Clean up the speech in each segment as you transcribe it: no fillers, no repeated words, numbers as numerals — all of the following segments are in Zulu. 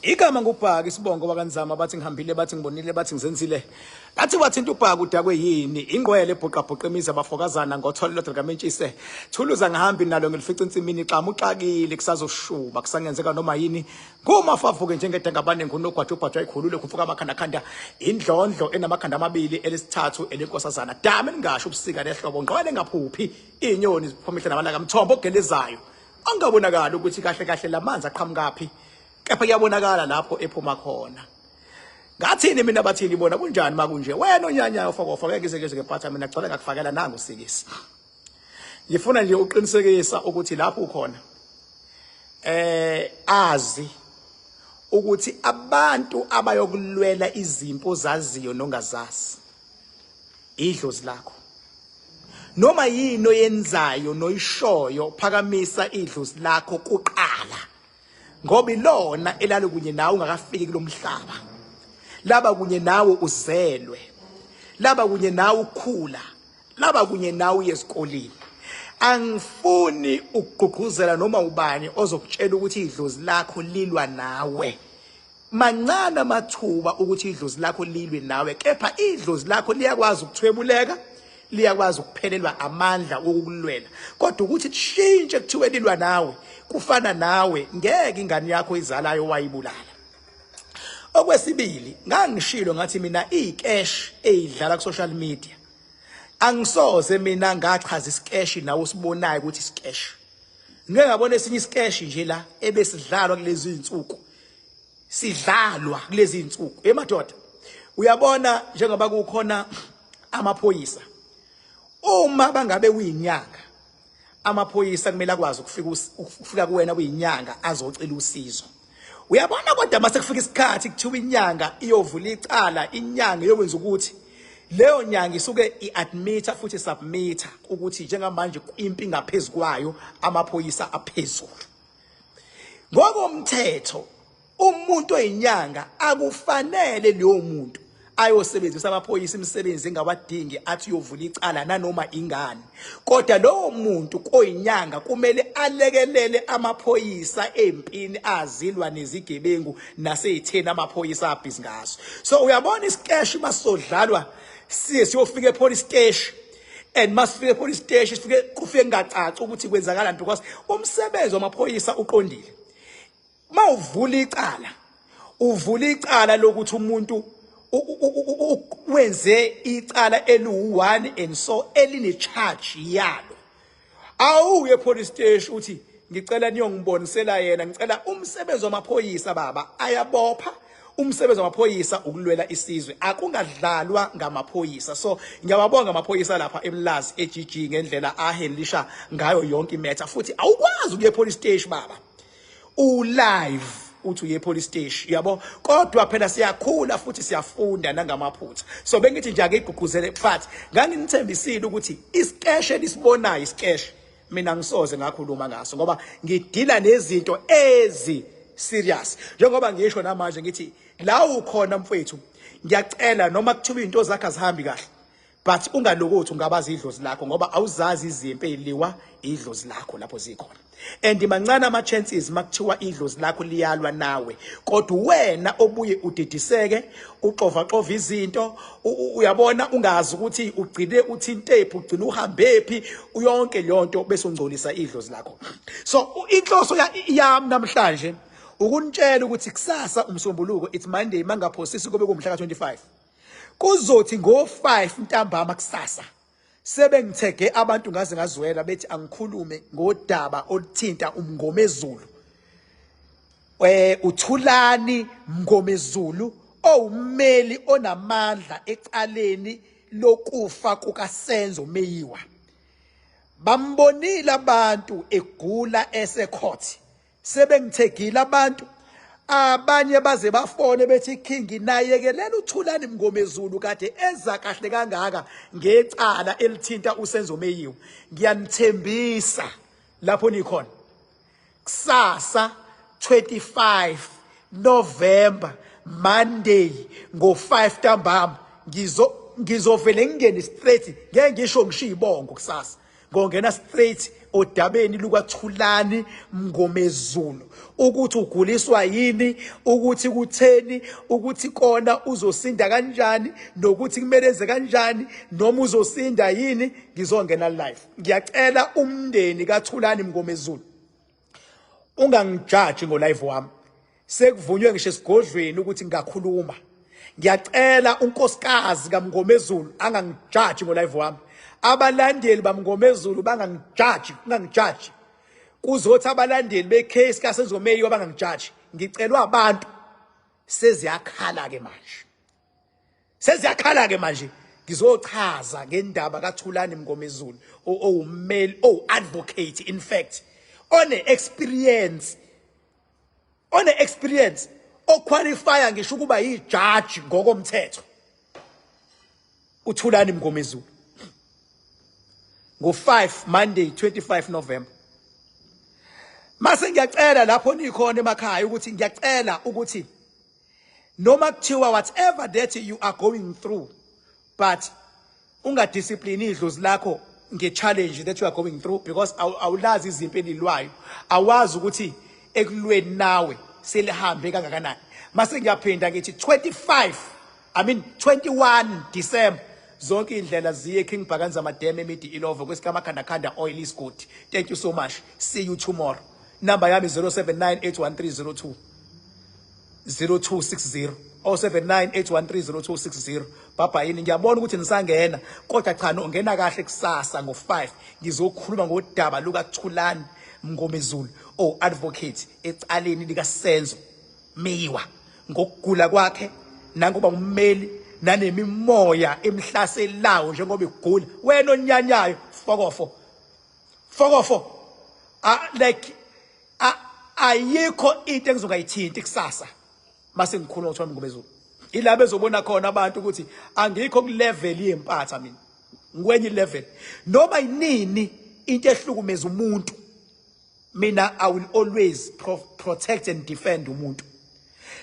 Igama ngubhaka isibongo bakanzama bathi ngihambile bathi ngibonile bathi ngizenzile ngathi wathinta ubhaka udakwe yini ingqwele ebhoqabhoqa imizi abafokazana ngothole lodwa kamentshise thuluza ngihambi nalo ngilifica insimini xama uxakile kusazoshuba kusangenzeka noma yini kumafavuke njengedanga abaningi unogwajubhajwa ikhulule kufuka amakhanda indlondlo enamakhanda amabili elisithathu elenkosazana dame ningasho ubusika lehlobo ngqwele ngaphuphi inyoni ziphomihle namalaka mthombo ogelezayo angabonakala ukuthi kahle kahle lamanzi aqhamukaphi kepha kuyabonakala lapho ephuma khona ngathini mina bathini bona kunjani makunje wena onyanya ufokofa ngeke ngizeke ngephatha mina gcwele ngakufakela nangu usikisi ngifuna nje uqinisekisa ukuthi lapho ukhona azi ukuthi abantu abayokulwela izimpo zaziyo nongazazi idlozi lakho noma yini oyenzayo noyishoyo phakamisa idlozi lakho kuqala ngoba ilona elalo kunye nawe ungakafiki kulomhlaba laba kunye nawe uzelwe laba kunye nawe ukhula laba kunye nawe uyesikoleni angifuni ukugqugquzela noma ubani ozokutshela ukuthi idlozi lakho lilwa nawe mancane amathuba ukuthi idlozi lakho lilwe nawe kepha idlozi lakho liyakwazi ukuthwebuleka liyakwazi ukuphelelwa amandla okukulwela kodwa ukuthi tshintshe kuthiwe lilwa nawe kufana nawe ngeke ingane yakho izalayo wayibulala okwesibili ngangishilo ngathi mina ikesh eyidlala ku social media angisoze mina ngachaza isikesh nawo sibonayo ukuthi isikesh ngeke ngabona esinye isikesh nje la ebesidlalwa kulezi insuku sidlalwa kulezi insuku emadoda uyabona njengoba kukhona amaphoyisa uma bangabe uyinyanga amaphoyisa kumele akwazi ukufika kuwena kuyinyanga azocela usizo uyabona kodwa mase kufika isikhathi kuthiwa inyanga iyovula icala inyanga yokwenza ukuthi leyo nyanga isuke iadmita futhi submita ukuthi njengamanje impi ngaphezulu kwayo amaphoyisa aphezulu ngokomthetho umuntu oyinyanga akufanele leyo muntu ayosebenzisa amaphoyisa imisebenzi engawadingi athi uyovula icala nanoma ingane kodwa lowo muntu koyinyanga kumele alekelele amaphoyisa empini azilwa nezigebengu naseyithena amaphoyisa abhizi ngaso so uyabona isikesh masodlalwa siyofika epolice station and masifike epolice station sifike kufike ngacaca ukuthi kwenzakalani because umsebenzi wamaphoyisa uqondile uvula icala lokuthi umuntu wenze icala elu1 and so eline charge yalo awuye police station uthi ngicela niyongibonisela yena ngicela umsebenzi wamaphoyisa baba ayabopha umsebenzi wamaphoyisa ukulwela isizwe akungadlalwa ngamaphoyisa so ngiyababonga amaphoyisa lapha eMlazi eGG ngendlela ahandlisha ngayo yonke imatter futhi awukwazi ukuye police station baba live uthi uye police station yabo kodwa phela siyakhula futhi siyafunda nangamaphutha so bengithi nje ake igqugquzele but nganginithembisile ukuthi isikesh elisibonayo isikesh mina ngisoze ngakhuluma ngaso ngoba ngidila nezinto ezi serious njengoba ngisho namanje ngithi la ukhona mfowethu ngiyacela noma kuthiwa into zakhe azihambi kahle but ungalokothi ungabazi idlozi lakho ngoba awuzazi izimpi eziliwa idlozi lakho lapho zikhona and mancane ama chances makuthiwa idlozi lakho liyalwa nawe kodwa wena obuye udidiseke uxova izinto uyabona ungazi ukuthi ugcine uthintephi ugcina uhambephi yonke lonto bese ungcolisa idlozi lakho so inhloso yami namhlanje ukunitshela ukuthi kusasa umsombuluko it's Monday mangaphosisi kube kumhla ka25 kuzothi ngo5 ntambama kusasa sebengithege abantu ngaze ngazwela bethi angikhulume ngodaba oluthinta umngomezulu uThulani Mngomezulu owummeli onamandla ecaleni lokufa kukaSenzo Meyiwa bambonile abantu egula esecourt sebengithegile abantu abanye baze bafone bethi King nayekelela uThulani Mngomezulu kade eza kahle kangaka ngecala elithinta uSenzo Meyiwa ngiyanithembisa lapho nikhona kusasa 25 November Monday ngo5 ntambama ngizovele ngingene straight ngeke ngisho ngisho ibongo kusasa ngongena straight odabeni lukaThulani Mngomezulu ukuthi uguliswa yini, ukuthi kutheni, ukuthi kona uzosinda kanjani, nokuthi kumele enze kanjani, noma uzosinda yini. Ngizongena live. Ngiyacela umndeni kaThulani Mngomezulu ungangijaji ngo live wami. Sekuvunywe ngisho esigodlweni ukuthi ngingakhuluma. Ngiyacela unkosikazi kaMngomezulu angangijaji ngo live wami. Abalandeli baMngomezulu bangangijaji. Kuzothi abalandeli becase kaSenzomeyiwa bangangijaji. Ngicelwa abantu seziyakhala ke manje. Ngizochaza ngendaba kaThulani Mngomezulu owummeli, advocate in fact, one experience, oqualifya ngisho ukuba yijudge ngokomthetho. uThulani Mngomezulu ngo-5 Monday 25 November. Mase ngiyacela lapho nikhona emakhaya ukuthi ngiyacela ukuthi noma kuthiwa whatever that you are going through, but ungadiscipline idlozi lakho nge-challenge that you are going through, because awulazi izimpi elilwayo, awazi ukuthi ekulweni nawe selihambe kangakanani. Mase ngiyaphinda ngithi 21 December zonke indlela ziye King Bhakanza Madam Emidi Ilova kwesikamakhanda oil is good. Thank you so much. See you tomorrow. Number yami 0798130260 0798130260. Baba yini ngiyabona ukuthi nisangena, kodwa cha no ngena kahle kusasa ngo5 ngizokhuluma ngodaba lukaThulani Mngomezulu advocate ecaleni lika Senzo Meyiwa ngokugula kwakhe nangoba ummeli nanemimoya emhlaselayo njengoba igula. Wena onyanyayo fokofo like ayikho into engizongayithinta kusasa mase ngikhuluma uThulani Mngomezulu. Ilabo ezobona khona abantu ukuthi angikho ku level yempatha mina, ngikwenye level. Noma yinini into ehlukumeza umuntu, mina I will always protect and defend umuntu.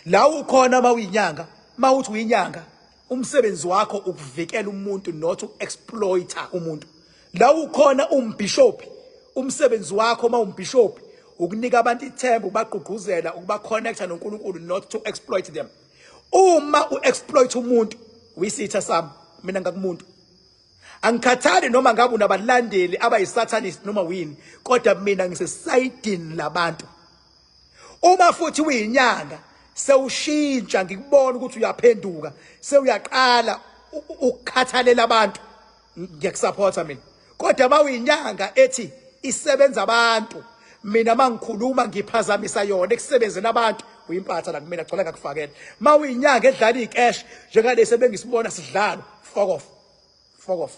La ukhona mawinyanga, mawuthi uyinyanga, umsebenzi wakho ukuvikela umuntu, not uexploiter umuntu. La ukhona umbishop, umsebenzi wakho mawumbishop ukunika abantu ithemba, ubagqugquzela, ukubaconnecta noNkulunkulu, not to exploit them. Uma uexploit umuntu, uyisitha sami mina ngakumuntu. Angikhathali noma ngabe unabalandeli abayisatanist noma wini, kodwa mina ngisesayidini labantu. Uma futhi uyinyanga sewushintsha, ngikubona ukuthi uyaphenduka, sewuyaqala ukukhathalela abantu, ngiyakusupporta mina. Kodwa mawuyinyanga ethi isebenza abantu, mina mangikhuluma ngiphazamisa yona ekusebenzeni abantu, uyimpatha la kumina gcola ngakufakela. Mawuyinyanga edlala icash njengalesi bengisibona sidlalo, fuck off.